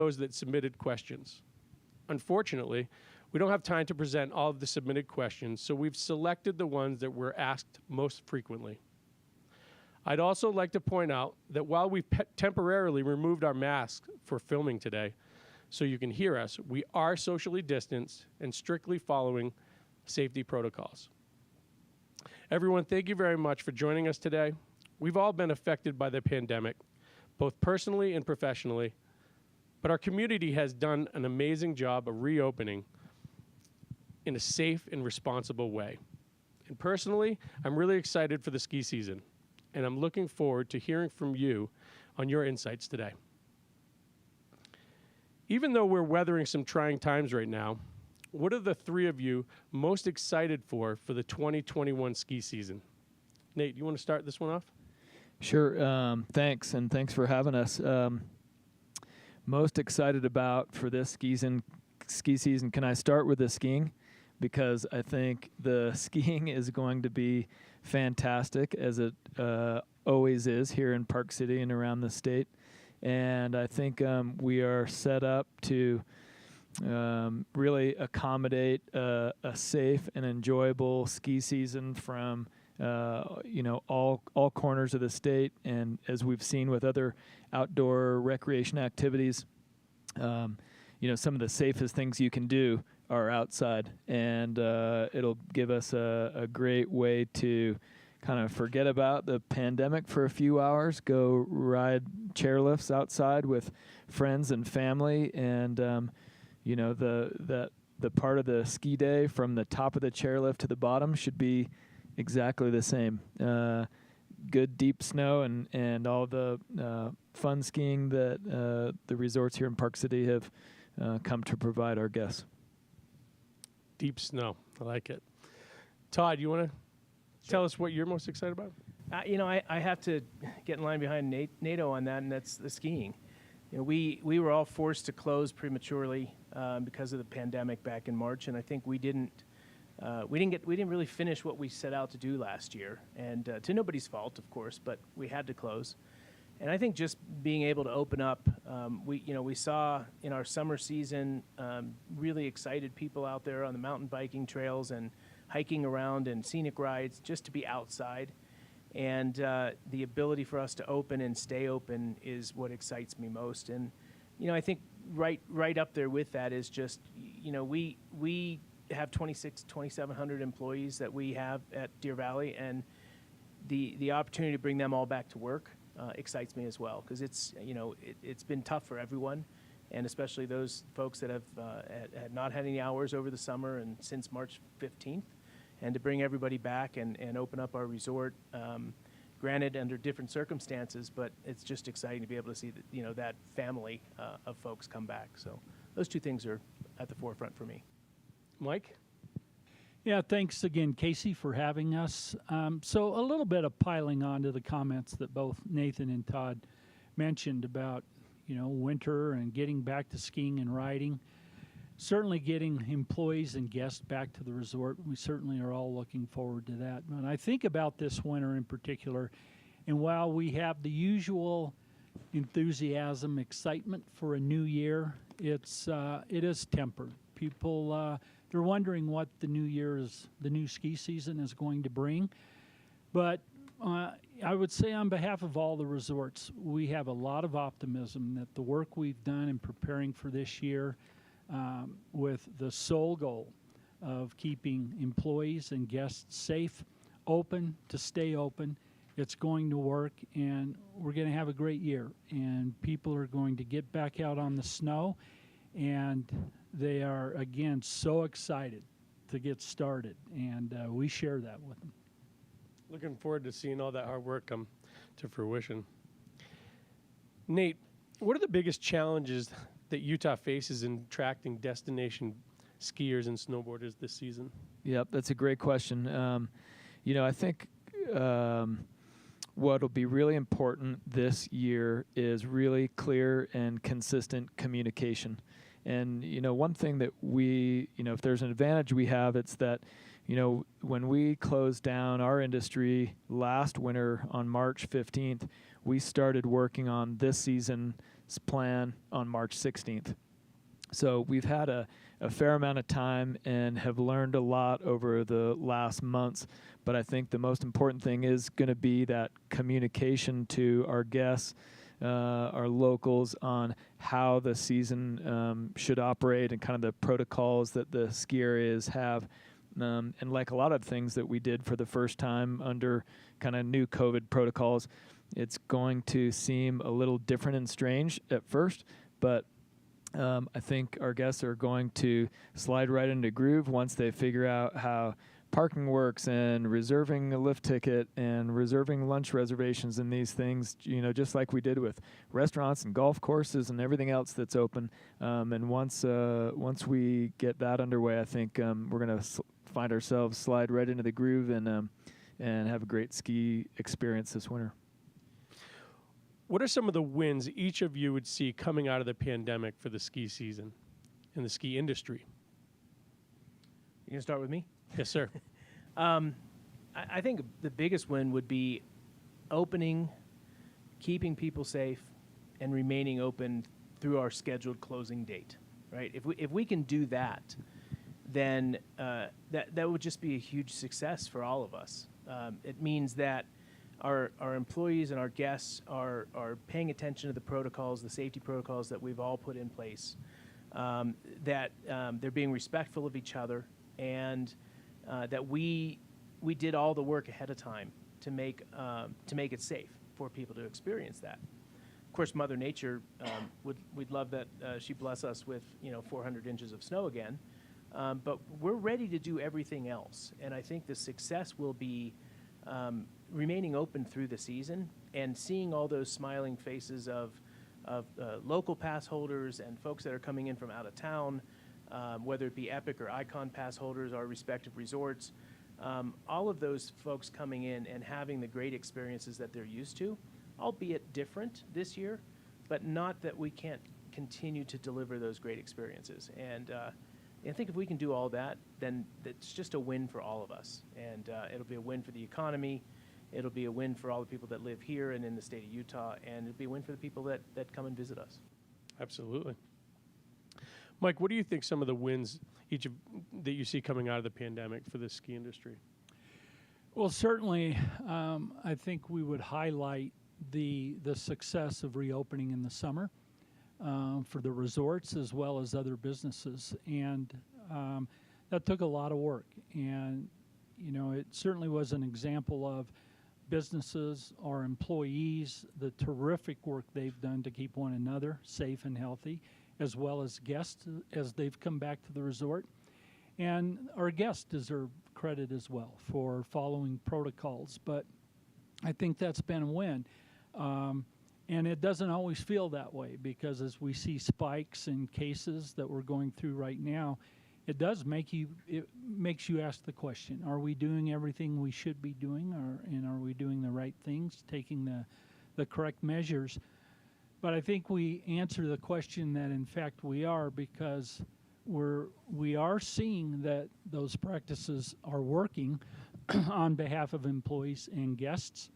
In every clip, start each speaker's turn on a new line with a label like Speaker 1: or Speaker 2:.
Speaker 1: those that submitted questions. Unfortunately, we don't have time to present all of the submitted questions, so we've selected the ones that were asked most frequently. I'd also like to point out that while we've temporarily removed our masks for filming today, so you can hear us, we are socially distanced and strictly following safety protocols. Everyone, thank you very much for joining us today. We've all been affected by the pandemic, both personally and professionally, but our community has done an amazing job of reopening in a safe and responsible way. And personally, I'm really excited for the ski season, and I'm looking forward to hearing from you on your insights today. Even though we're weathering some trying times right now, what are the three of you most excited for the 2021 ski season? Nate, you want to start this one off?
Speaker 2: Sure. Thanks, and thanks for having us. Most excited about for this ski season, can I start with the skiing? Because I think the skiing is going to be fantastic, as it always is here in Park City and around the state. And I think we are set up to really accommodate a safe and enjoyable ski season from all corners of the state. And as we've seen with other outdoor recreation activities, some of the safest things you can do are outside, and it'll give us a great way to kind of forget about the pandemic for a few hours, go ride chairlifts outside with friends and family, and the part of the ski day from the top of the chairlift to the bottom should be exactly the same. Good deep snow and all the fun skiing that the resorts here in Park City have come to provide our guests.
Speaker 1: Deep snow. I like it. Todd, you want to tell us what you're most excited about?
Speaker 3: I have to get in line behind NATO on that, and that's the skiing. We were all forced to close prematurely because of the pandemic back in March, and I think we didn't really finish what we set out to do last year, and to nobody's fault, of course, but we had to close. And I think just being able to open up, we saw in our summer season really excited people out there on the mountain biking trails and hiking around and scenic rides, just to be outside. And the ability for us to open and stay open is what excites me most. And I think right up there with that is just we have 2,700 employees that we have at Deer Valley, and the opportunity to bring them all back to work excites me as well, because it's been tough for everyone, and especially those folks that have had not had any hours over the summer and since March 15th, and to bring everybody back and open up our resort, granted under different circumstances, but it's just exciting to be able to see that family of folks come back. So those two things are at the forefront for me.
Speaker 1: Mike?
Speaker 4: Yeah, thanks again, Casey, for having us. So a little bit of piling on to the comments that both Nathan and Todd mentioned about, winter and getting back to skiing and riding. Certainly getting employees and guests back to the resort. We certainly are all looking forward to that. When I think about this winter in particular, and while we have the usual enthusiasm, excitement for a new year, it is tempered. People, they're wondering what the new ski season is going to bring. But I would say on behalf of all the resorts, we have a lot of optimism that the work we've done in preparing for this year, with the sole goal of keeping employees and guests safe, open, to stay open, it's going to work, and we're going to have a great year. And people are going to get back out on the snow, and they are, again, so excited to get started, and we share that with them.
Speaker 1: Looking forward to seeing all that hard work come to fruition. Nate, what are the biggest challenges that Utah faces in attracting destination skiers and snowboarders this season?
Speaker 2: Yep, that's a great question. I think what will be really important this year is really clear and consistent communication. And, one thing that we, if there's an advantage we have, it's that, when we closed down our industry last winter on March 15th, we started working on this season plan on March 16th. So we've had a fair amount of time and have learned a lot over the last months. But I think the most important thing is going to be that communication to our guests, our locals, on how the season should operate and kind of the protocols that the ski areas have. And like a lot of things that we did for the first time under kind of new COVID protocols, it's going to seem a little different and strange at first, but I think our guests are going to slide right into groove once they figure out how parking works and reserving a lift ticket and reserving lunch reservations and these things, just like we did with restaurants and golf courses and everything else that's open. And once we get that underway, I think we're going to find ourselves slide right into the groove and have a great ski experience this winter.
Speaker 1: What are some of the wins each of you would see coming out of the pandemic for the ski season and the ski industry?
Speaker 3: You gonna start with me?
Speaker 1: Yes, sir.
Speaker 3: I think the biggest win would be opening, keeping people safe, and remaining open through our scheduled closing date. Right? If we can do that, then that would just be a huge success for all of us. It means that our employees and our guests are paying attention to the protocols, the safety protocols that we've all put in place, that they're being respectful of each other, and that we did all the work ahead of time to make it safe for people to experience that. Of course, Mother Nature we'd love that she bless us with 400 inches of snow again, but we're ready to do everything else, and I think the success will be remaining open through the season and seeing all those smiling faces of local pass holders and folks that are coming in from out of town, whether it be Epic or Icon pass holders, our respective resorts, all of those folks coming in and having the great experiences that they're used to, albeit different this year, but not that we can't continue to deliver those great experiences. And I think if we can do all that, then it's just a win for all of us. And it'll be a win for the economy. It'll be a win for all the people that live here and in the state of Utah, and it'll be a win for the people that come and visit us.
Speaker 1: Absolutely. Mike, what do you think some of the wins that you see coming out of the pandemic for the ski industry?
Speaker 4: Well, certainly, I think we would highlight the success of reopening in the summer for the resorts as well as other businesses, and that took a lot of work. And it certainly was an example of businesses, our employees, the terrific work they've done to keep one another safe and healthy, as well as guests as they've come back to the resort. And our guests deserve credit as well for following protocols. But I think that's been a win. And it doesn't always feel that way, because as we see spikes in cases that we're going through right now, it makes you ask the question, are we doing everything we should be doing, and are we doing the right things, taking the correct measures? But I think we answer the question that in fact we are, because we are seeing that those practices are working on behalf of employees and guests,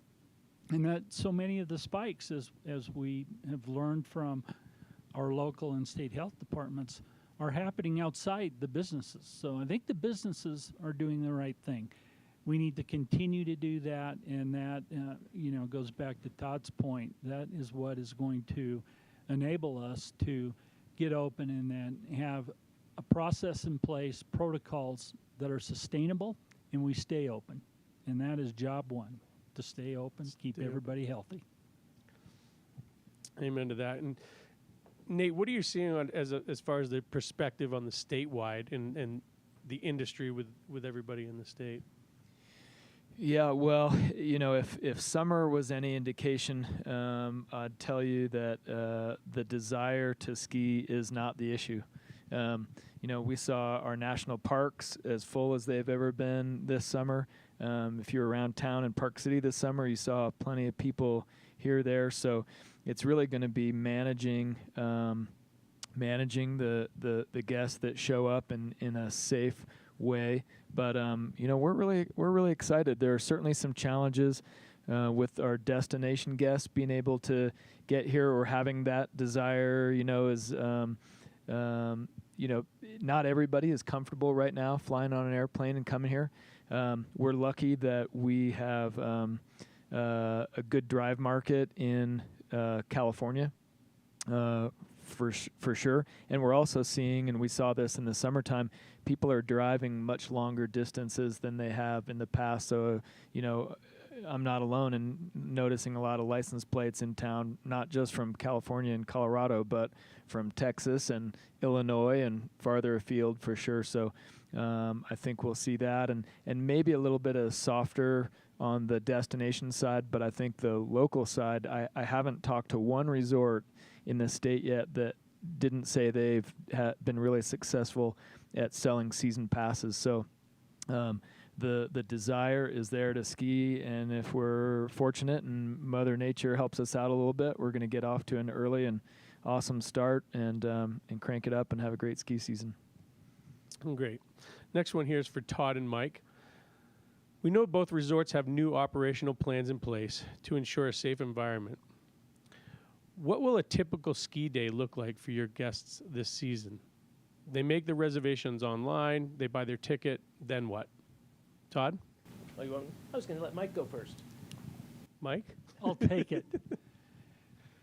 Speaker 4: and that so many of the spikes, as we have learned from our local and state health departments, are happening outside the businesses. So I think the businesses are doing the right thing. We need to continue to do that, and that goes back to Todd's point. That is what is going to enable us to get open and then have a process in place, protocols that are sustainable, and we stay open. And that is job one, to stay open, keep everybody healthy.
Speaker 1: Amen to that. And Nate, what are you seeing as far as the perspective on the statewide and the industry with everybody in the state?
Speaker 2: Yeah, well, if summer was any indication, I'd tell you that the desire to ski is not the issue. We saw our national parks as full as they've ever been this summer. If you're around town in Park City this summer, you saw plenty of people here, there. So it's really going to be managing the guests that show up in a safe way. But we're really excited. There are certainly some challenges with our destination guests being able to get here or having that desire, is, not everybody is comfortable right now flying on an airplane and coming here. We're lucky that we have a good drive market in California. For sure. And we're also seeing, and we saw this in the summertime, people are driving much longer distances than they have in the past. So, I'm not alone in noticing a lot of license plates in town, not just from California and Colorado, but from Texas and Illinois and farther afield for sure. So I think we'll see that, and maybe a little bit of softer on the destination side, but I think the local side, I haven't talked to one resort in the state yet that didn't say they've been really successful at selling season passes. So the desire is there to ski, and if we're fortunate and Mother Nature helps us out a little bit, we're going to get off to an early and awesome start and crank it up and have a great ski season.
Speaker 1: Great. Next one here is for Todd and Mike. We know both resorts have new operational plans in place to ensure a safe environment. What will a typical ski day look like for your guests this season? They make the reservations online, they buy their ticket, then what? Todd?
Speaker 3: Oh, I was going to let Mike go first.
Speaker 1: Mike?
Speaker 4: I'll take it.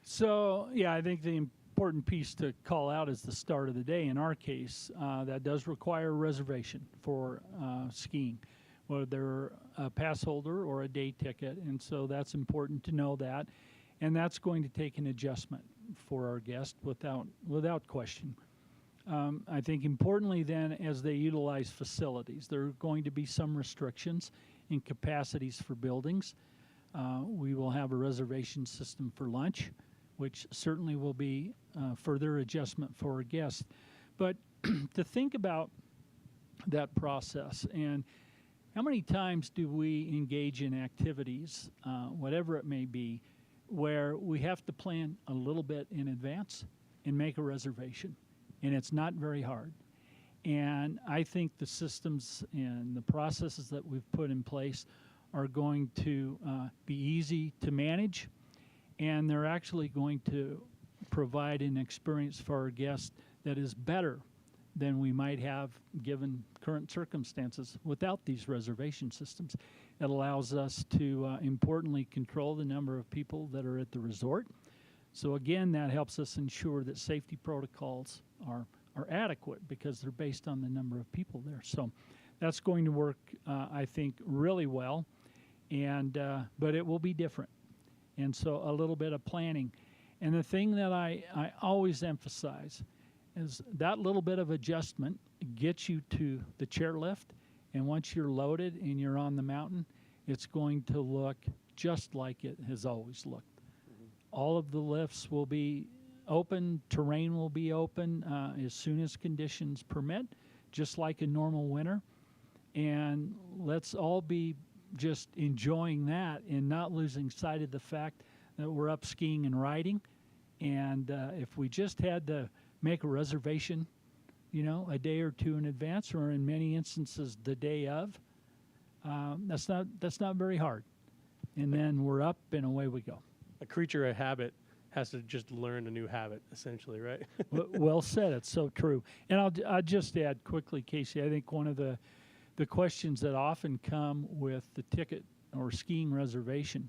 Speaker 4: So, yeah, I think the important piece to call out is the start of the day. In our case, that does require a reservation for skiing, whether they're a pass holder or a day ticket. And so that's important to know that. And that's going to take an adjustment for our guests without question. I think importantly then, as they utilize facilities, there are going to be some restrictions in capacities for buildings. We will have a reservation system for lunch, which certainly will be further adjustment for our guests. But to think about that process, and how many times do we engage in activities, whatever it may be, where we have to plan a little bit in advance and make a reservation, and it's not very hard. And I think the systems and the processes that we've put in place are going to be easy to manage, and they're actually going to provide an experience for our guests that is better than we might have given current circumstances without these reservation systems. It allows us to importantly control the number of people that are at the resort. So again, that helps us ensure that safety protocols are adequate because they're based on the number of people there. So that's going to work, I think, really well, and but it will be different. And so a little bit of planning. And the thing that I always emphasize is that little bit of adjustment gets you to the chairlift, and once you're loaded and you're on the mountain, it's going to look just like it has always looked. Mm-hmm. All of the lifts will be open, terrain will be open as soon as conditions permit, just like a normal winter. And let's all be just enjoying that and not losing sight of the fact that we're up skiing and riding. And if we just had to make a reservation, a day or two in advance, or in many instances the day of, that's not very hard. And then we're up and away we go.
Speaker 1: A creature of habit has to just learn a new habit, essentially, right?
Speaker 4: Well said. It's so true. And I'll just add quickly, Casey, I think one of the questions that often come with the ticket or skiing reservation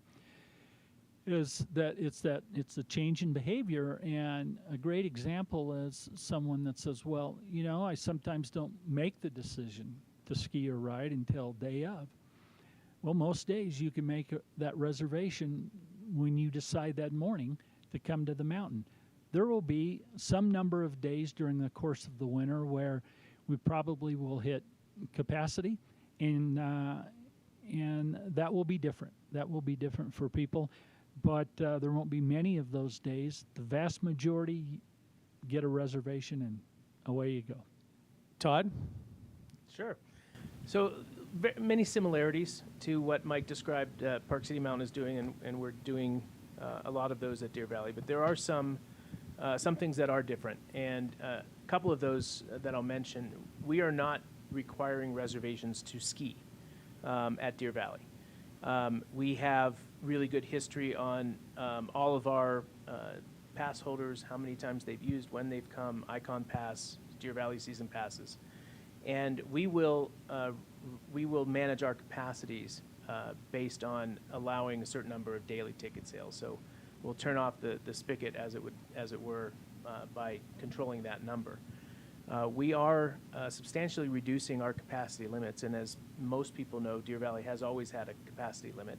Speaker 4: is that it's a change in behavior. And a great example is someone that says, well, I sometimes don't make the decision to ski or ride until day of. Well, most days you can make that reservation when you decide that morning to come to the mountain. There will be some number of days during the course of the winter where we probably will hit capacity, and that will be different. That will be different for people. But there won't be many of those days. The vast majority get a reservation and away you go.
Speaker 1: Todd?
Speaker 3: Sure. So many similarities to what Mike described Park City Mountain is doing, and we're doing a lot of those at Deer Valley. But there are some things that are different, and a couple of those that I'll mention. We are not requiring reservations to ski at Deer Valley. We have really good history on all of our pass holders, how many times they've used, when they've come, Icon Pass, Deer Valley season passes. And we will manage our capacities based on allowing a certain number of daily ticket sales. So we'll turn off the spigot, as it were, by controlling that number. We are substantially reducing our capacity limits, and as most people know, Deer Valley has always had a capacity limit.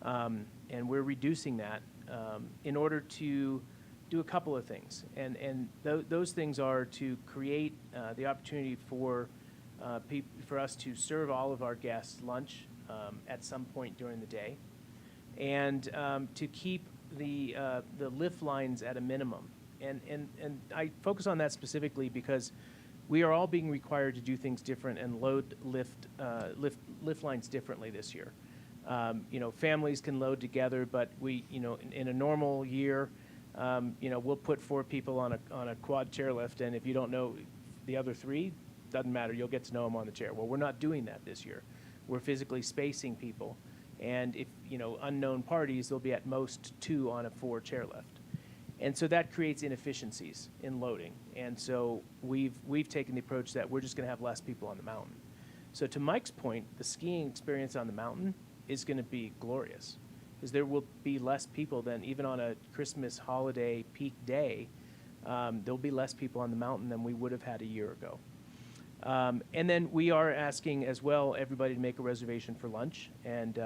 Speaker 3: And we're reducing that in order to do a couple of things. And those things are to create the opportunity for us to serve all of our guests lunch at some point during the day, and to keep the lift lines at a minimum. And I focus on that specifically because we are all being required to do things different and load lift lines differently this year. Families can load together, but we, in a normal year, we'll put 4 people on a quad chairlift, and if you don't know the other 3, doesn't matter. You'll get to know them on the chair. Well, we're not doing that this year. We're physically spacing people, and if unknown parties, there'll be at most 2 on a 4 chairlift. And so that creates inefficiencies in loading. And so we've taken the approach that we're just going to have less people on the mountain. So to Mike's point, the skiing experience on the mountain is going to be glorious, because there will be less people than even on a Christmas holiday peak day. There'll be less people on the mountain than we would have had a year ago. And then we are asking as well everybody to make a reservation for lunch, and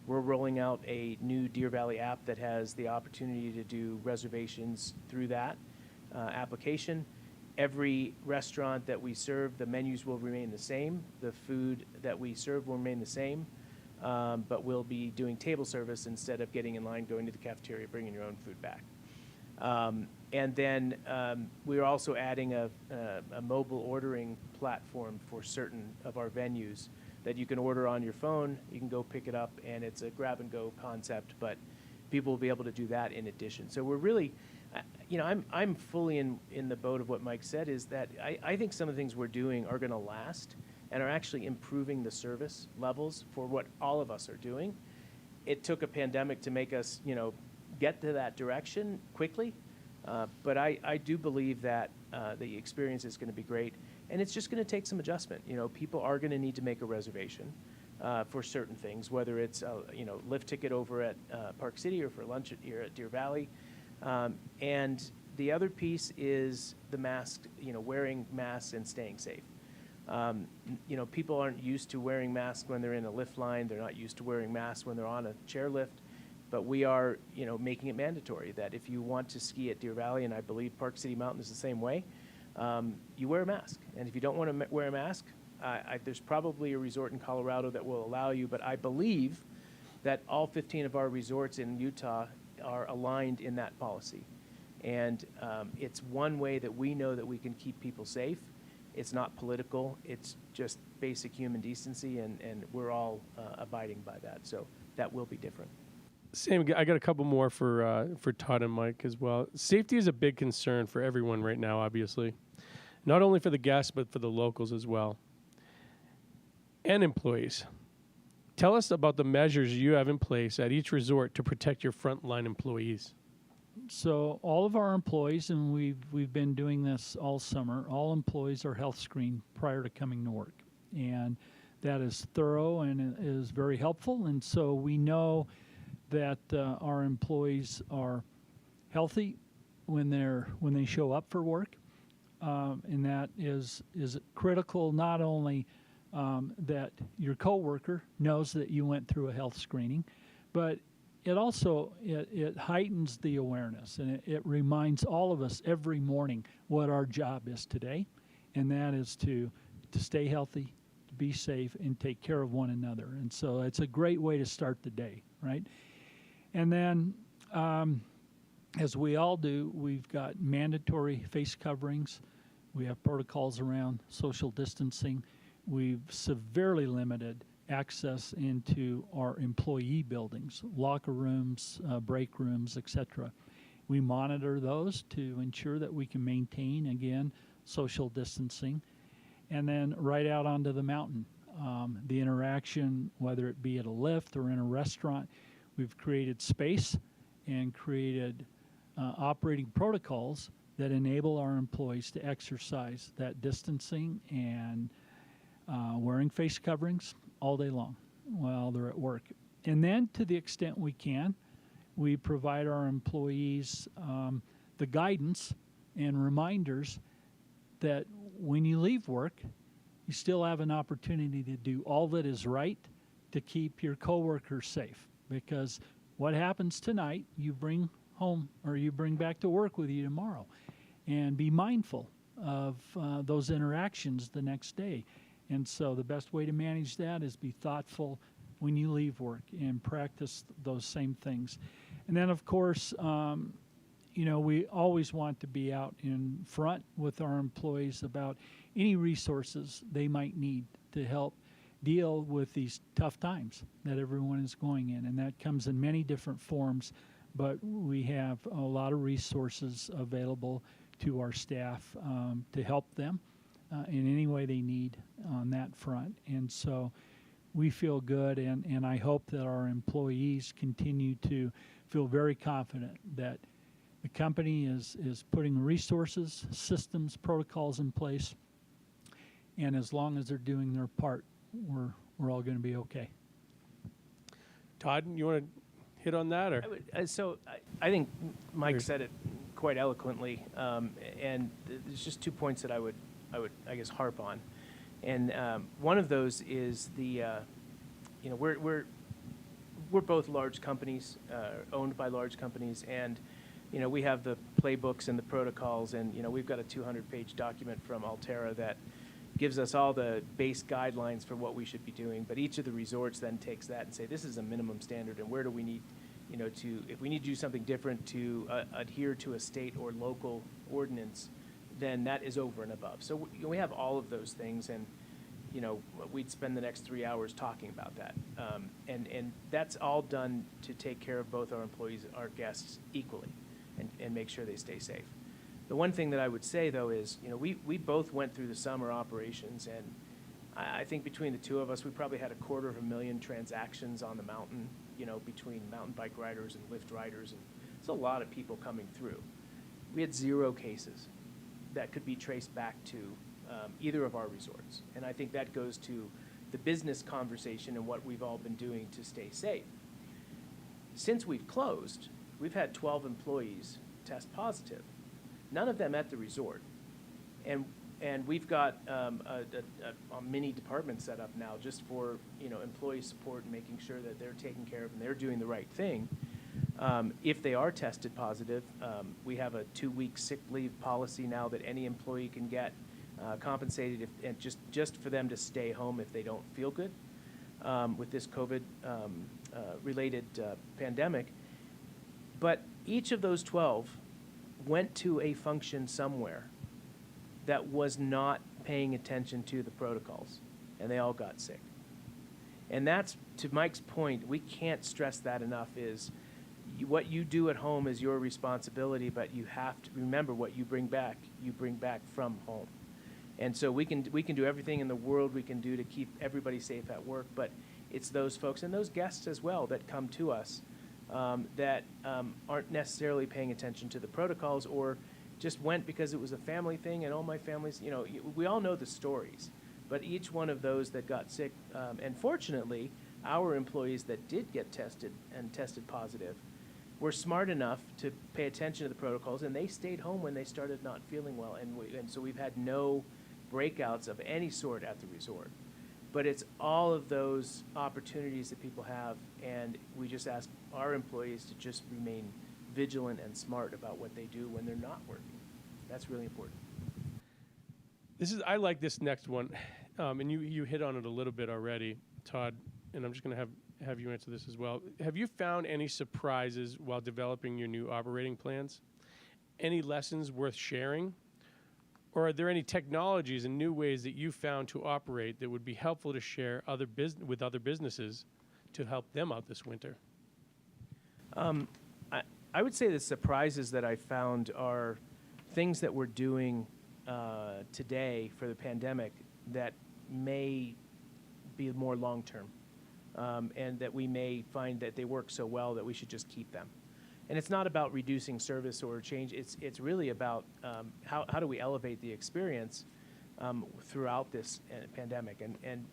Speaker 3: we're rolling out a new Deer Valley app that has the opportunity to do reservations through that application. Every restaurant that we serve, the menus will remain the same. The food that we serve will remain the same, but we'll be doing table service instead of getting in line, going to the cafeteria, bringing your own food back. And then we're also adding a mobile ordering platform for certain of our venues that you can order on your phone. You can go pick it up, and it's a grab-and-go concept, but people will be able to do that in addition. So we're really, I'm fully in the boat of what Mike said, is that I think some of the things we're doing are going to last and are actually improving the service levels for what all of us are doing. It took a pandemic to make us, get to that direction quickly, but I do believe that the experience is going to be great. And it's just going to take some adjustment. People are going to need to make a reservation for certain things, whether it's a lift ticket over at Park City or for lunch here at Deer Valley. And the other piece is the mask, wearing masks and staying safe. People aren't used to wearing masks when they're in a lift line. They're not used to wearing masks when they're on a chairlift. But we are, making it mandatory that if you want to ski at Deer Valley, and I believe Park City Mountain is the same way, you wear a mask. And if you don't want to wear a mask, there's probably a resort in Colorado that will allow you, but I believe that all 15 of our resorts in Utah are aligned in that policy. And it's one way that we know that we can keep people safe. It's not political. It's just basic human decency, and we're all abiding by that. So that will be different.
Speaker 1: Same. I got a couple more for Todd and Mike as well. Safety is a big concern for everyone right now, obviously. Not only for the guests, but for the locals as well. And employees. Tell us about the measures you have in place at each resort to protect your frontline employees.
Speaker 4: So all of our employees, and we've been doing this all summer, all employees are health screened prior to coming to work. And that is thorough and is very helpful. And so we know that our employees are healthy when they show up for work. And that is critical, not only that your coworker knows that you went through a health screening, but it also it heightens the awareness, and it reminds all of us every morning what our job is today, and that is to stay healthy, to be safe, and take care of one another. And so it's a great way to start the day, right? And then, as we all do, we've got mandatory face coverings. We have protocols around social distancing. We've severely limited access into our employee buildings, locker rooms, break rooms, etc. We monitor those to ensure that we can maintain, again, social distancing. And then right out onto the mountain, the interaction, whether it be at a lift or in a restaurant, we've created space and created operating protocols that enable our employees to exercise that distancing and wearing face coverings all day long while they're at work. And then, to the extent we can, we provide our employees the guidance and reminders that when you leave work, you still have an opportunity to do all that is right to keep your coworkers safe. Because what happens tonight, you bring home or you bring back to work with you tomorrow. And be mindful of those interactions the next day. And so the best way to manage that is be thoughtful when you leave work and practice those same things. And then, of course, we always want to be out in front with our employees about any resources they might need to help deal with these tough times that everyone is going in. And that comes in many different forms, but we have a lot of resources available to our staff to help them in any way they need on that front. And so we feel good, and I hope that our employees continue to feel very confident that the company is putting resources, systems, protocols in place, and as long as they're doing their part, we're all going to be okay.
Speaker 1: Todd, you want to hit on that? Or?
Speaker 3: I think Mike said it quite eloquently, and there's just 2 points that I would I guess harp on, and one of those is we're both large companies, owned by large companies, and we have the playbooks and the protocols, and we've got a 200-page document from Altera that gives us all the base guidelines for what we should be doing. But each of the resorts then takes that and say, this is a minimum standard, and where do we need, if we need to do something different to adhere to a state or local ordinance, then that is over and above. So we have all of those things, and we'd spend the next 3 hours talking about that. And that's all done to take care of both our employees, our guests equally, and make sure they stay safe. The one thing that I would say, though, is, we both went through the summer operations, and I think between the two of us, we probably had 250,000 transactions on the mountain, between mountain bike riders and lift riders, and it's a lot of people coming through. We had 0 cases that could be traced back to either of our resorts, and I think that goes to the business conversation and what we've all been doing to stay safe. Since we've closed, we've had 12 employees test positive, none of them at the resort, and we've got a mini department set up now just for employee support and making sure that they're taken care of and they're doing the right thing. If they are tested positive, we have a 2-week sick leave policy now that any employee can get compensated and just for them to stay home if they don't feel good with this COVID related pandemic. But each of those 12 went to a function somewhere that was not paying attention to the protocols, and they all got sick. And that's, to Mike's point, we can't stress that enough, is what you do at home is your responsibility, but you have to remember what you bring back from home. And so we can do everything in the world we can do to keep everybody safe at work, but it's those folks and those guests as well that come to us that aren't necessarily paying attention to the protocols, or just went because it was a family thing, and all my families, we all know the stories. But each one of those that got sick, and fortunately, our employees that did get tested and tested positive were smart enough to pay attention to the protocols, and they stayed home when they started not feeling well. And so we've had no breakouts of any sort at the resort. But it's all of those opportunities that people have, and we just ask our employees to just remain vigilant and smart about what they do when they're not working. That's really important.
Speaker 1: I like this next one, and you hit on it a little bit already, Todd, and I'm just going to have you answer this as well. Have you found any surprises while developing your new operating plans? Any lessons worth sharing? Or are there any technologies and new ways that you found to operate that would be helpful to share with other businesses to help them out this winter?
Speaker 3: I would say the surprises that I found are things that we're doing today for the pandemic that may be more long-term. and that we may find that they work so well that we should just keep them. And it's not about reducing service or change. It's really about how do we elevate the experience throughout this pandemic. And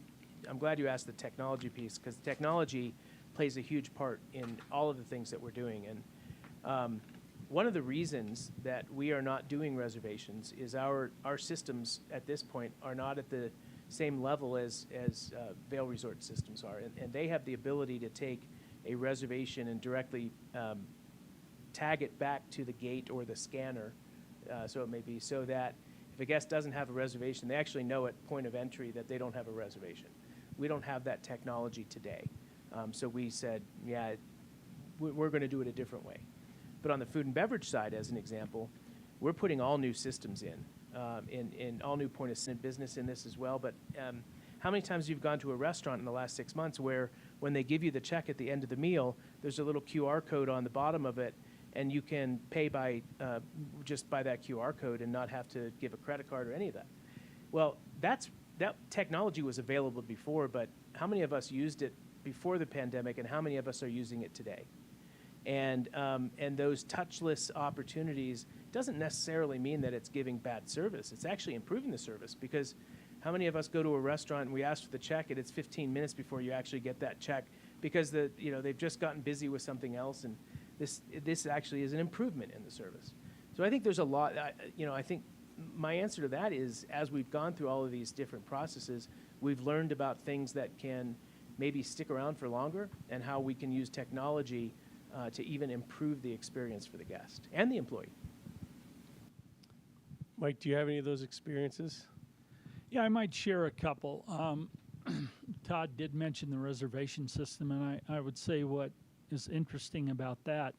Speaker 3: I'm glad you asked the technology piece, because technology plays a huge part in all of the things that we're doing. And one of the reasons that we are not doing reservations is our systems at this point are not at the same level as Vail Resort systems are. And they have the ability to take a reservation and directly tag it back to the gate or the scanner, so it may be, so that if a guest doesn't have a reservation, they actually know at point of entry that they don't have a reservation. We don't have that technology today. So we said, yeah, we're going to do it a different way. But on the food and beverage side, as an example, we're putting all new systems in all new point of business in this as well. But how many times you've gone to a restaurant in the last 6 months where when they give you the check at the end of the meal, there's a little QR code on the bottom of it, and you can pay by just by that QR code and not have to give a credit card or any of that. Well, that technology was available before, but how many of us used it before the pandemic, and how many of us are using it today? And those touchless opportunities doesn't necessarily mean that it's giving bad service. It's actually improving the service, because how many of us go to a restaurant and we ask for the check and it's 15 minutes before you actually get that check because they've just gotten busy with something else, and this actually is an improvement in the service. So I think there's a lot. I think my answer to that is, as we've gone through all of these different processes, we've learned about things that can maybe stick around for longer, and how we can use technology to even improve the experience for the guest and the employee.
Speaker 1: Mike, do you have any of those experiences?
Speaker 4: Yeah, I might share a couple. Todd did mention the reservation system, and I would say what is interesting about that,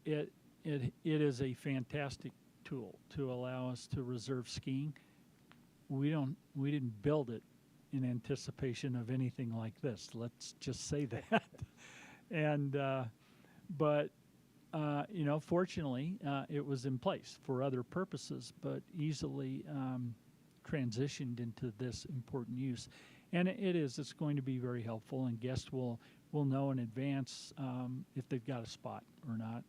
Speaker 4: it is a fantastic tool to allow us to reserve skiing. We didn't build it in anticipation of anything like this. Let's just say that. And but fortunately, it was in place for other purposes, but easily transitioned into this important use. And it's going to be very helpful, and guests will know in advance if they've got a spot or not.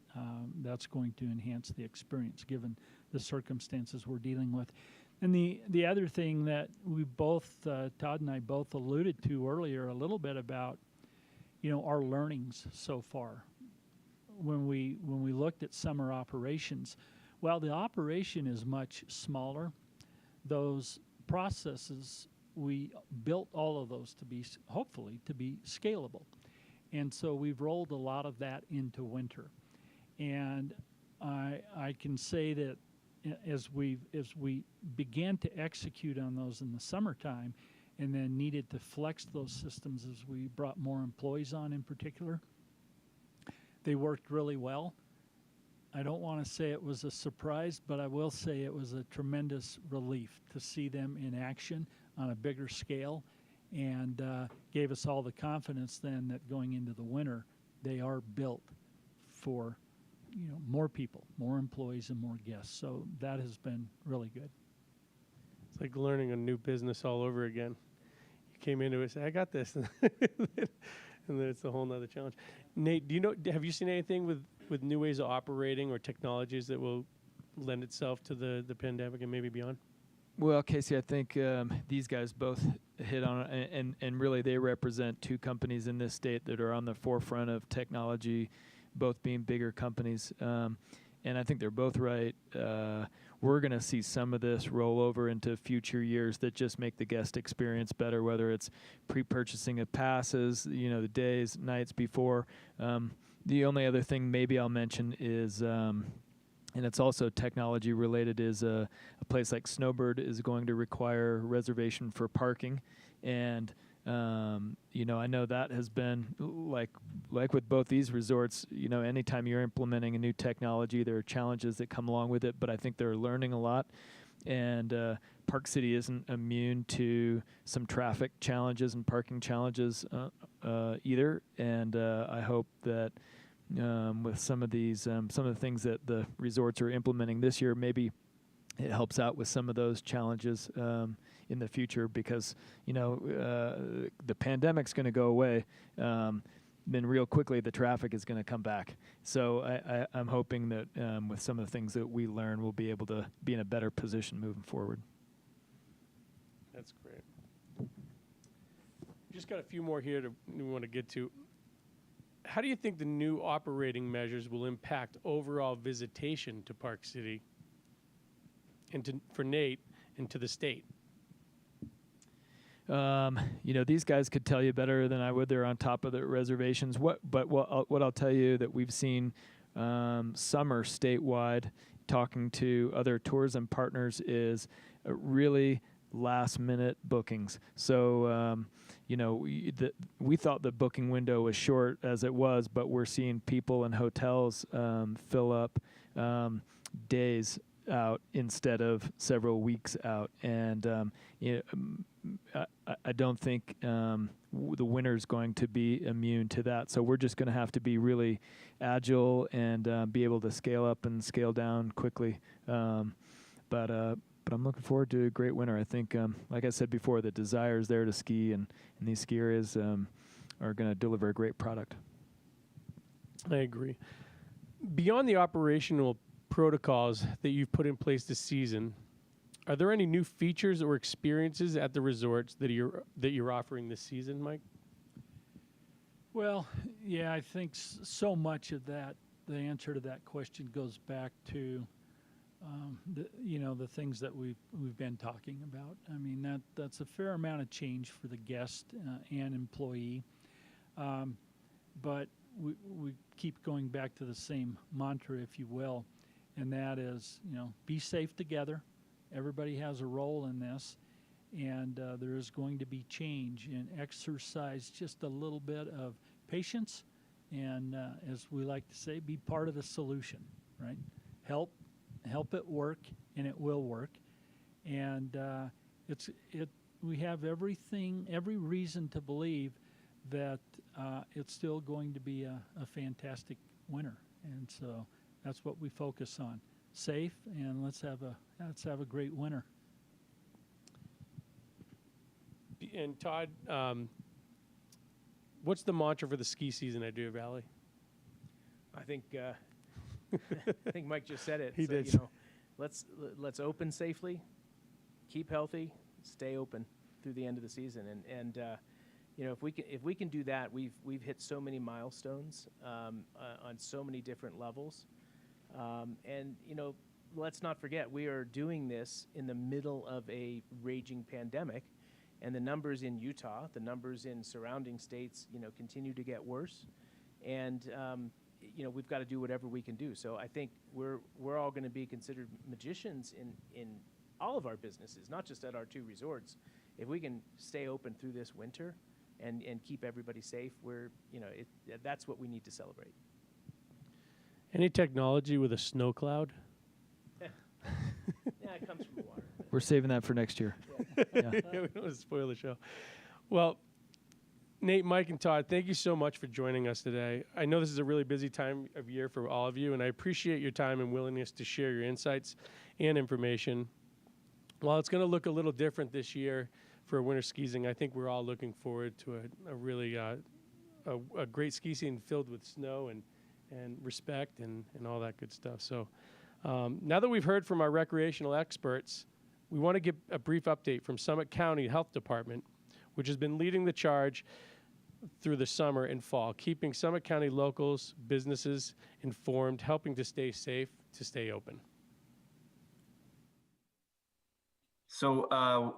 Speaker 4: That's going to enhance the experience given the circumstances we're dealing with. And the other thing that we both, Todd and I both alluded to earlier a little bit about, our learnings so far. When we looked at summer operations, while the operation is much smaller, those processes, we built all of those to be, hopefully, to be scalable. And so we've rolled a lot of that into winter. And I can say that as we began to execute on those in the summertime, and then needed to flex those systems as we brought more employees on in particular, they worked really well. I don't want to say it was a surprise, but I will say it was a tremendous relief to see them in action on a bigger scale, and gave us all the confidence then that going into the winter, they are built for more people, more employees, and more guests. So that has been really good.
Speaker 1: It's like learning a new business all over again. You came into it and said, I got this. And then it's a whole nother challenge. Nate, have you seen anything with new ways of operating or technologies that will lend itself to the pandemic and maybe beyond?
Speaker 2: Well, Casey, I think these guys both hit on it, and really they represent two companies in this state that are on the forefront of technology, both being bigger companies. And I think they're both right. We're going to see some of this roll over into future years that just make the guest experience better, whether it's pre-purchasing of passes, the days, nights before. The only other thing maybe I'll mention is, and it's also technology related, is a place like Snowbird is going to require reservation for parking. And I know that has been like with both these resorts, anytime you're implementing a new technology, there are challenges that come along with it, but I think they're learning a lot. And Park City isn't immune to some traffic challenges and parking challenges either. And I hope that with some of these, some of the things that the resorts are implementing this year, maybe it helps out with some of those challenges in the future because, the pandemic's going to go away. Then real quickly, the traffic is going to come back. So I'm hoping that with some of the things that we learn, we'll be able to be in a better position moving forward.
Speaker 1: That's great. Just got a few more here we want to get to. How do you think the new operating measures will impact overall visitation to Park City and for Nate and to the state?
Speaker 2: These guys could tell you better than I would. They're on top of the reservations. What I'll tell you that we've seen summer statewide, talking to other tourism partners, is really last-minute bookings. So, we thought the booking window was short as it was, but we're seeing people in hotels fill up days out instead of several weeks out. And I don't think the winter's going to be immune to that. So we're just going to have to be really agile and be able to scale up and scale down quickly. But I'm looking forward to a great winter. I think, like I said before, the desire is there to ski, and these ski areas are going to deliver a great product.
Speaker 1: I agree. Beyond the operational protocols that you've put in place this season, are there any new features or experiences at the resorts that you're offering this season, Mike?
Speaker 4: Well, yeah, I think so much of that, the answer to that question goes back to the things that we've been talking about. I mean, that's a fair amount of change for the guest and employee, but we keep going back to the same mantra, if you will, and that is, be safe together. Everybody has a role in this, and there is going to be change, and exercise just a little bit of patience, and as we like to say, be part of the solution, right? Help it work, and it will work. And we have every reason to believe that it's still going to be a fantastic winter. And so that's what we focus on. Safe, and let's have a great winter.
Speaker 1: And Todd, what's the mantra for the ski season at Deer Valley?
Speaker 3: I think Mike just said it.
Speaker 1: He
Speaker 3: So,
Speaker 1: did.
Speaker 3: Let's open safely, keep healthy, stay open through the end of the season, and if we can do that, we've hit so many milestones on so many different levels, and let's not forget we are doing this in the middle of a raging pandemic, and the numbers in Utah, the numbers in surrounding states, continue to get worse, and we've got to do whatever we can do. So I think we're all going to be considered magicians in all of our businesses, not just at our two resorts. If we can stay open through this winter and keep everybody safe, that's what we need to celebrate.
Speaker 1: Any technology with a snow cloud?
Speaker 3: Yeah, it comes from the water.
Speaker 2: We're saving that for next year.
Speaker 1: Yeah, we don't want to spoil the show. Well, Nate, Mike, and Todd, thank you so much for joining us today. I know this is a really busy time of year for all of you, and I appreciate your time and willingness to share your insights and information. While it's going to look a little different this year for winter skiing, I think we're all looking forward to a really a great ski season filled with snow and respect and all that good stuff. So now that we've heard from our recreational experts, we want to give a brief update from Summit County Health Department, which has been leading the charge through the summer and fall, keeping Summit County locals, businesses informed, helping to stay safe, to stay open.
Speaker 5: So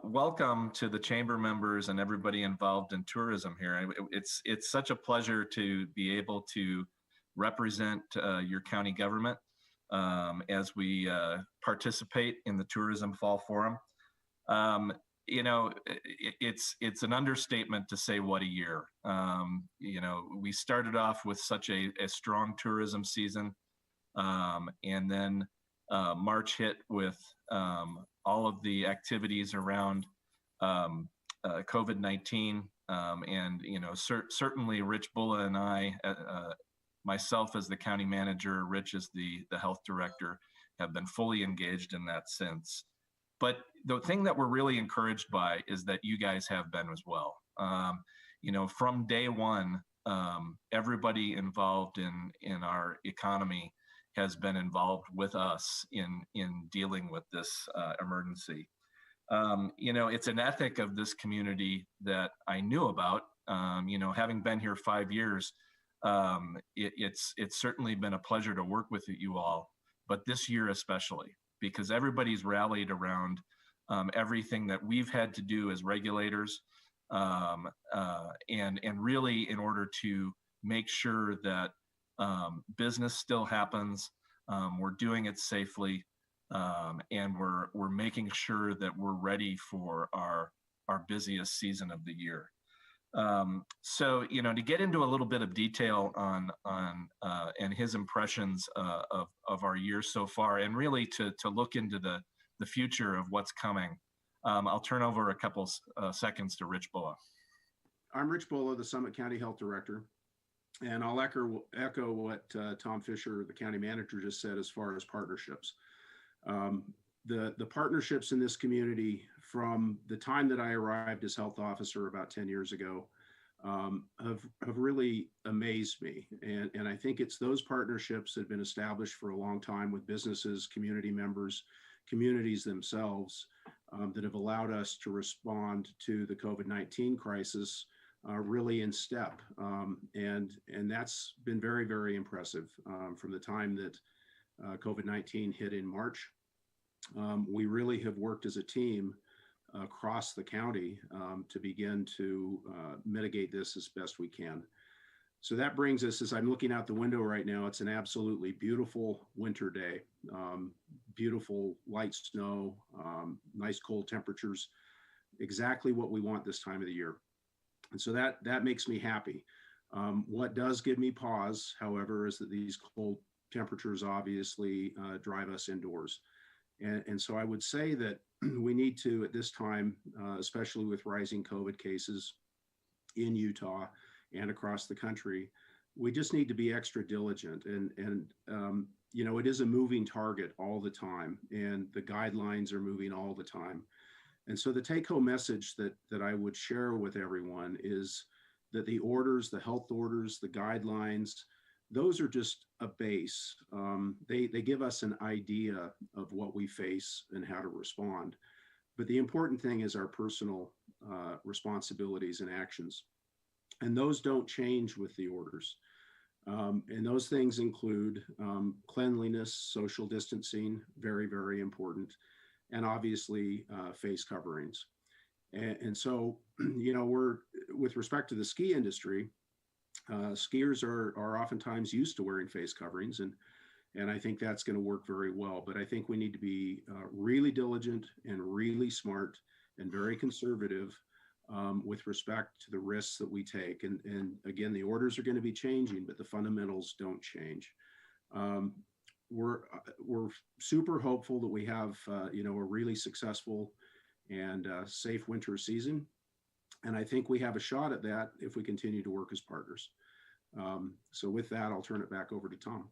Speaker 5: welcome to the chamber members and everybody involved in tourism here. It's such a pleasure to be able to represent your county government as we participate in the Tourism Fall Forum. It's an understatement to say what a year. We started off with such a strong tourism season, and then March hit with all of the activities around COVID-19, and certainly Rich Bullough and I, myself as the county manager, Rich as the health director, have been fully engaged in that since. But the thing that we're really encouraged by is that you guys have been as well. From day one, everybody involved in our economy has been involved with us in dealing with this emergency. It's an ethic of this community that I knew about. Having been here 5 years, it's certainly been a pleasure to work with you all, but this year especially, because everybody's rallied around everything that we've had to do as regulators, and really in order to make sure that business still happens, we're doing it safely, and we're making sure that we're ready for our busiest season of the year. So to get into a little bit of detail on and his impressions of our year so far, and really to look into the future of what's coming, I'll turn over a couple seconds to Rich Bullough.
Speaker 6: I'm Rich Bullough, the Summit County Health Director, and I'll echo what Tom Fisher, the county manager, just said as far as partnerships. The partnerships in this community from the time that I arrived as health officer about 10 years ago have really amazed me. And I think it's those partnerships that have been established for a long time with businesses, community members, communities themselves, that have allowed us to respond to the COVID-19 crisis really in step. And that's been very, very impressive from the time that COVID-19 hit in March. We really have worked as a team across the county to begin to mitigate this as best we can. So that brings us, as I'm looking out the window right now, it's an absolutely beautiful winter day, beautiful light snow, nice cold temperatures, exactly what we want this time of the year. And so that makes me happy. What does give me pause, however, is that these cold temperatures obviously drive us indoors. And so I would say that we need to, at this time, especially with rising COVID cases in Utah and across the country, we just need to be extra diligent. And it is a moving target all the time, and the guidelines are moving all the time. And so the take-home message that I would share with everyone is that the orders, the health orders, the guidelines, those are just a base. They give us an idea of what we face and how to respond. But the important thing is our personal responsibilities and actions. And those don't change with the orders. And those things include cleanliness, social distancing, very, very important, and obviously face coverings. And so, we're, with respect to the ski industry, skiers are oftentimes used to wearing face coverings, and I think that's going to work very well. But I think we need to be really diligent and really smart and very conservative with respect to the risks that we take. And again, the orders are going to be changing, but the fundamentals don't change. We're super hopeful that we have a really successful and safe winter season. And I think we have a shot at that if we continue to work as partners. So with that, I'll turn it back over to Tom.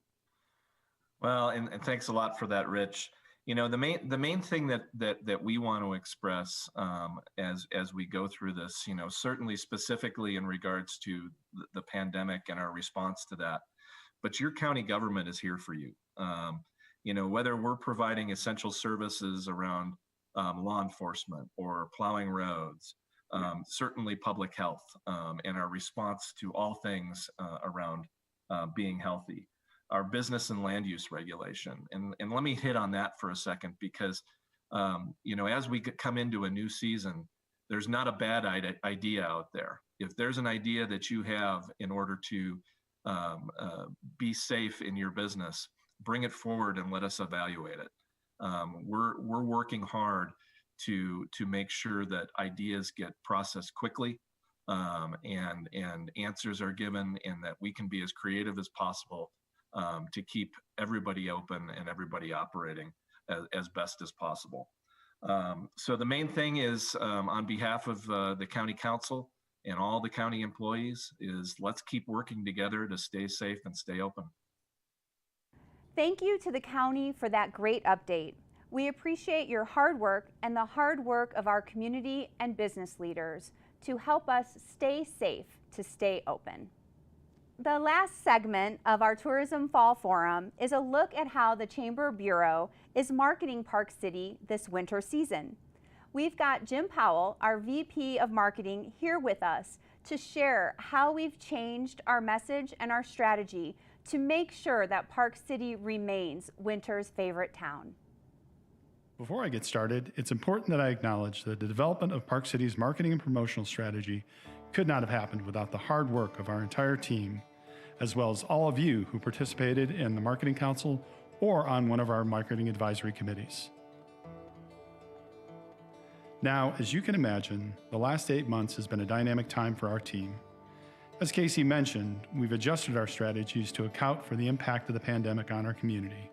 Speaker 5: Well, and thanks a lot for that, Rich. The main thing that we want to express as we go through this, certainly specifically in regards to the pandemic and our response to that, but your county government is here for you. Whether we're providing essential services around law enforcement or plowing roads, certainly public health, and our response to all things around being healthy, our business and land use regulation. And let me hit on that for a second, because, as we come into a new season, there's not a bad idea out there. If there's an idea that you have in order to be safe in your business, bring it forward and let us evaluate it. We're working hard to make sure that ideas get processed quickly, and answers are given, and that we can be as creative as possible to keep everybody open and everybody operating as best as possible. So the main thing is, on behalf of the county council and all the county employees, is let's keep working together to stay safe and stay open.
Speaker 7: Thank you to the county for that great update. We appreciate your hard work and the hard work of our community and business leaders to help us stay safe to stay open. The last segment of our Tourism Fall Forum is a look at how the Chamber Bureau is marketing Park City this winter season. We've got Jim Powell, our VP of Marketing, here with us to share how we've changed our message and our strategy to make sure that Park City remains winter's favorite town.
Speaker 8: Before I get started, it's important that I acknowledge that the development of Park City's marketing and promotional strategy could not have happened without the hard work of our entire team, as well as all of you who participated in the Marketing Council or on one of our marketing advisory committees. Now, as you can imagine, the last 8 months has been a dynamic time for our team. As Casey mentioned, we've adjusted our strategies to account for the impact of the pandemic on our community.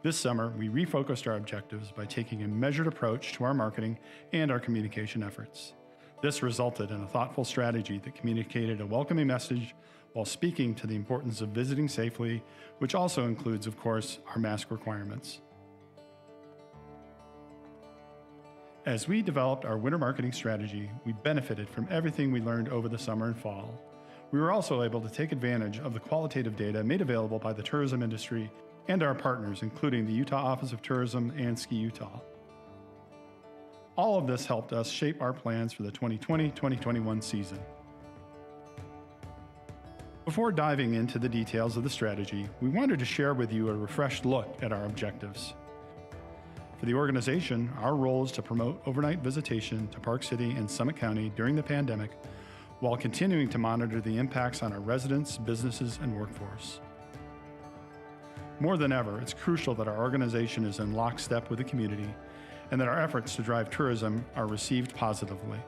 Speaker 8: This summer, we refocused our objectives by taking a measured approach to our marketing and our communication efforts. This resulted in a thoughtful strategy that communicated a welcoming message while speaking to the importance of visiting safely, which also includes, of course, our mask requirements. As we developed our winter marketing strategy, we benefited from everything we learned over the summer and fall. We were also able to take advantage of the qualitative data made available by the tourism industry and our partners, including the Utah Office of Tourism and Ski Utah. All of this helped us shape our plans for the 2020-2021 season. Before diving into the details of the strategy, we wanted to share with you a refreshed look at our objectives. For the organization, our role is to promote overnight visitation to Park City and Summit County during the pandemic, while continuing to monitor the impacts on our residents, businesses, and workforce. More than ever, it's crucial that our organization is in lockstep with the community and that our efforts to drive tourism are received positively.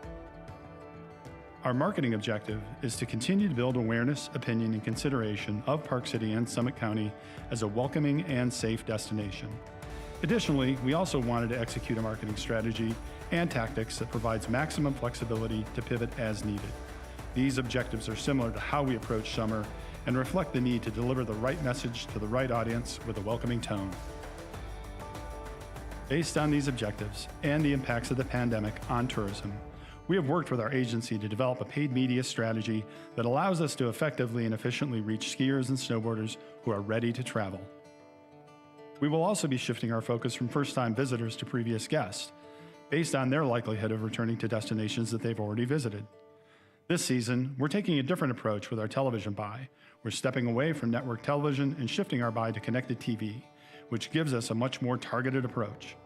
Speaker 8: Our marketing objective is to continue to build awareness, opinion, and consideration of Park City and Summit County as a welcoming and safe destination. Additionally, we also wanted to execute a marketing strategy and tactics that provides maximum flexibility to pivot as needed. These objectives are similar to how we approach summer and reflect the need to deliver the right message to the right audience with a welcoming tone. Based on these objectives and the impacts of the pandemic on tourism, we have worked with our agency to develop a paid media strategy that allows us to effectively and efficiently reach skiers and snowboarders who are ready to travel. We will also be shifting our focus from first-time visitors to previous guests, based on their likelihood of returning to destinations that they've already visited. This season, we're taking a different approach with our television buy. We're stepping away from network television and shifting our buy to connected TV, which gives us a much more targeted approach.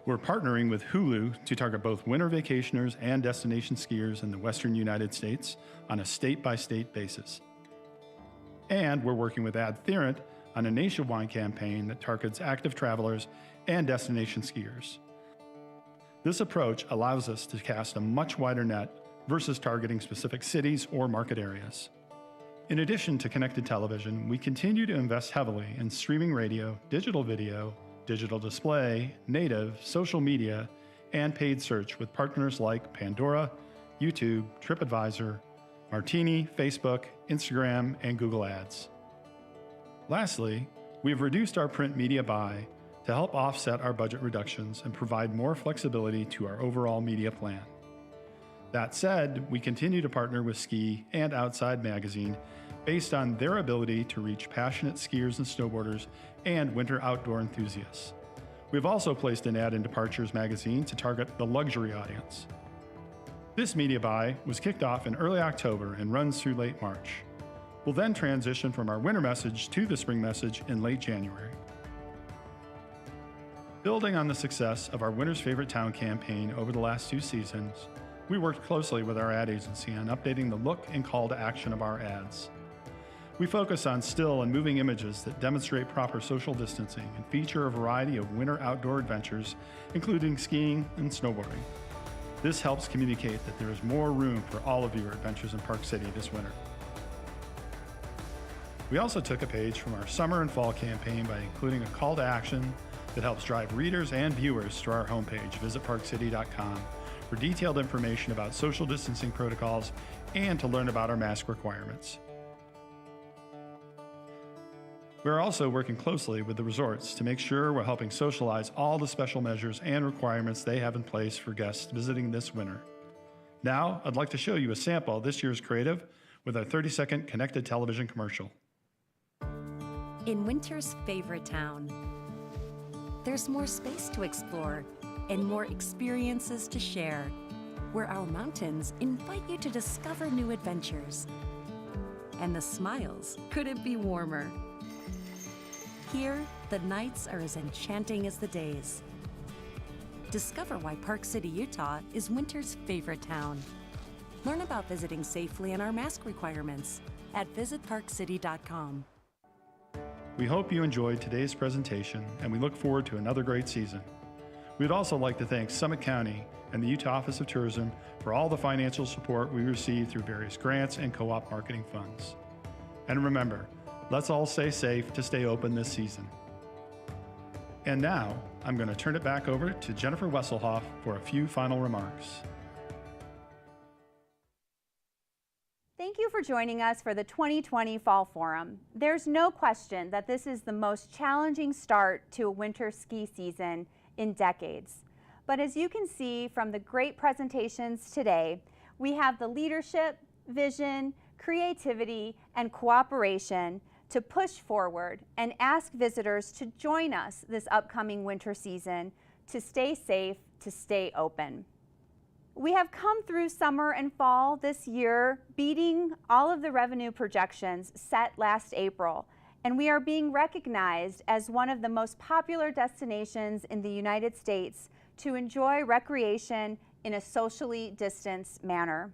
Speaker 8: We're partnering with Hulu to target both winter vacationers and destination skiers in the Western United States on a state-by-state basis. And we're working with AdTheorent on a nationwide campaign that targets active travelers and destination skiers. This approach allows us to cast a much wider net versus targeting specific cities or market areas. In addition to connected television, we continue to invest heavily in streaming radio, digital video, digital display, native, social media, and paid search with partners like Pandora, YouTube, TripAdvisor, Martini, Facebook, Instagram, and Google Ads. Lastly, we've reduced our print media buy to help offset our budget reductions and provide more flexibility to our overall media plan. That said, we continue to partner with Ski and Outside Magazine based on their ability to reach passionate skiers and snowboarders and winter outdoor enthusiasts. We've also placed an ad in Departures magazine to target the luxury audience. This media buy was kicked off in early October and runs through late March. We'll then transition from our winter message to the spring message in late January. Building on the success of our Winter's Favorite Town campaign over the last 2 seasons, we worked closely with our ad agency on updating the look and call to action of our ads. We focus on still and moving images that demonstrate proper social distancing and feature a variety of winter outdoor adventures, including skiing and snowboarding. This helps communicate that there is more room for all of your adventures in Park City this winter. We also took a page from our summer and fall campaign by including a call to action that helps drive readers and viewers to our homepage, visitparkcity.com, for detailed information about social distancing protocols and to learn about our mask requirements. We're also working closely with the resorts to make sure we're helping socialize all the special measures and requirements they have in place for guests visiting this winter. Now, I'd like to show you a sample of this year's creative with our 30-second connected television commercial.
Speaker 9: In winter's favorite town, there's more space to explore and more experiences to share, where our mountains invite you to discover new adventures. And the smiles couldn't be warmer. Here, the nights are as enchanting as the days. Discover why Park City, Utah is winter's favorite town. Learn about visiting safely and our mask requirements at visitparkcity.com.
Speaker 8: We hope you enjoyed today's presentation, and we look forward to another great season. We'd also like to thank Summit County and the Utah Office of Tourism for all the financial support we receive through various grants and co-op marketing funds. And remember, let's all stay safe to stay open this season. And now, I'm going to turn it back over to Jennifer Wesselhoff for a few final remarks.
Speaker 7: Thank you for joining us for the 2020 Fall Forum. There's no question that this is the most challenging start to a winter ski season in decades. But as you can see from the great presentations today, we have the leadership, vision, creativity, and cooperation to push forward and ask visitors to join us this upcoming winter season to stay safe, to stay open. We have come through summer and fall this year, beating all of the revenue projections set last April, and we are being recognized as one of the most popular destinations in the United States to enjoy recreation in a socially distanced manner.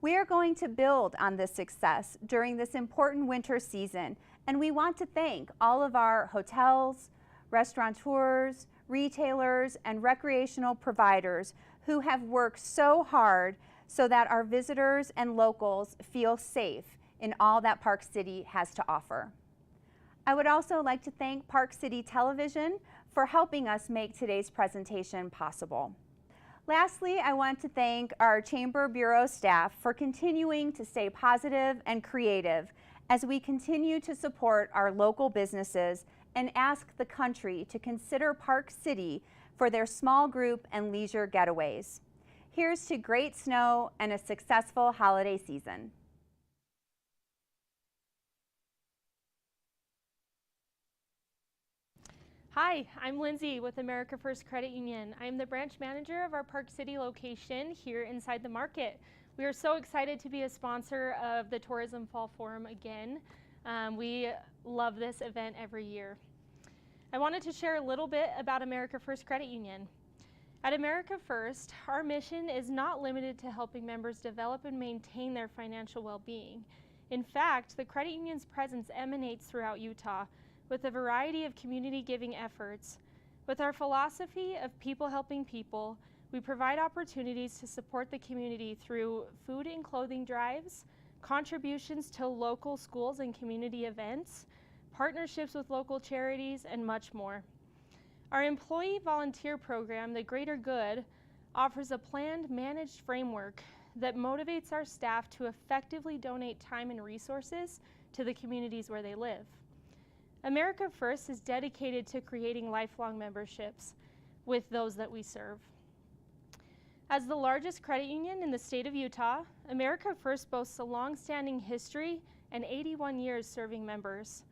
Speaker 7: We are going to build on this success during this important winter season, and we want to thank all of our hotels, restaurateurs, retailers, and recreational providers who have worked so hard so that our visitors and locals feel safe in all that Park City has to offer. I would also like to thank Park City Television for helping us make today's presentation possible. Lastly, I want to thank our Chamber Bureau staff for continuing to stay positive and creative as we continue to support our local businesses and ask the country to consider Park City for their small group and leisure getaways. Here's to great snow and a successful holiday season.
Speaker 10: Hi, I'm Lindsay with America First Credit Union. I'm the branch manager of our Park City location here inside the market. We are so excited to be a sponsor of the Tourism Fall Forum again. We love this event every year. I wanted to share a little bit about America First Credit Union. At America First, our mission is not limited to helping members develop and maintain their financial well-being. In fact, the credit union's presence emanates throughout Utah with a variety of community giving efforts. With our philosophy of people helping people, we provide opportunities to support the community through food and clothing drives, contributions to local schools and community events, partnerships with local charities, and much more. Our employee volunteer program, The Greater Good, offers a planned, managed framework that motivates our staff to effectively donate time and resources to the communities where they live. America First is dedicated to creating lifelong memberships with those that we serve. As the largest credit union in the state of Utah, America First boasts a long-standing history and 81 years serving members.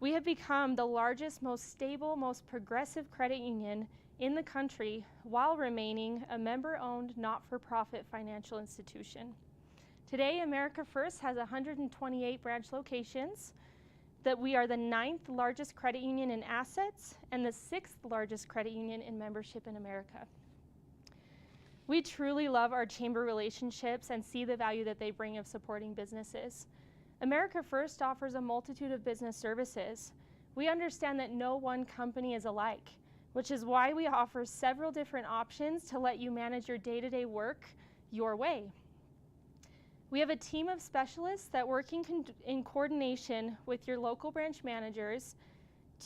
Speaker 10: We have become the largest, most stable, most progressive credit union in the country while remaining a member-owned, not-for-profit financial institution. Today, America First has 128 branch locations, that we are the 9th largest credit union in assets and the 6th largest credit union in membership in America. We truly love our chamber relationships and see the value that they bring of supporting businesses. America First offers a multitude of business services. We understand that no one company is alike, which is why we offer several different options to let you manage your day-to-day work your way. We have a team of specialists that work in coordination with your local branch managers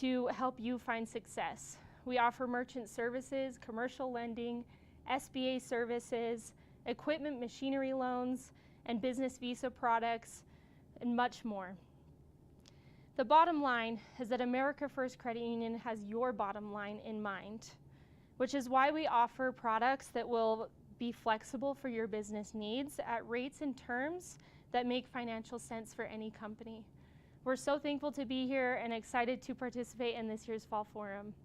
Speaker 10: to help you find success. We offer merchant services, commercial lending, SBA services, equipment machinery loans, and business visa products, and much more. The bottom line is that America First Credit Union has your bottom line in mind, which is why we offer products that will be flexible for your business needs at rates and terms that make financial sense for any company. We're so thankful to be here and excited to participate in this year's Fall Forum.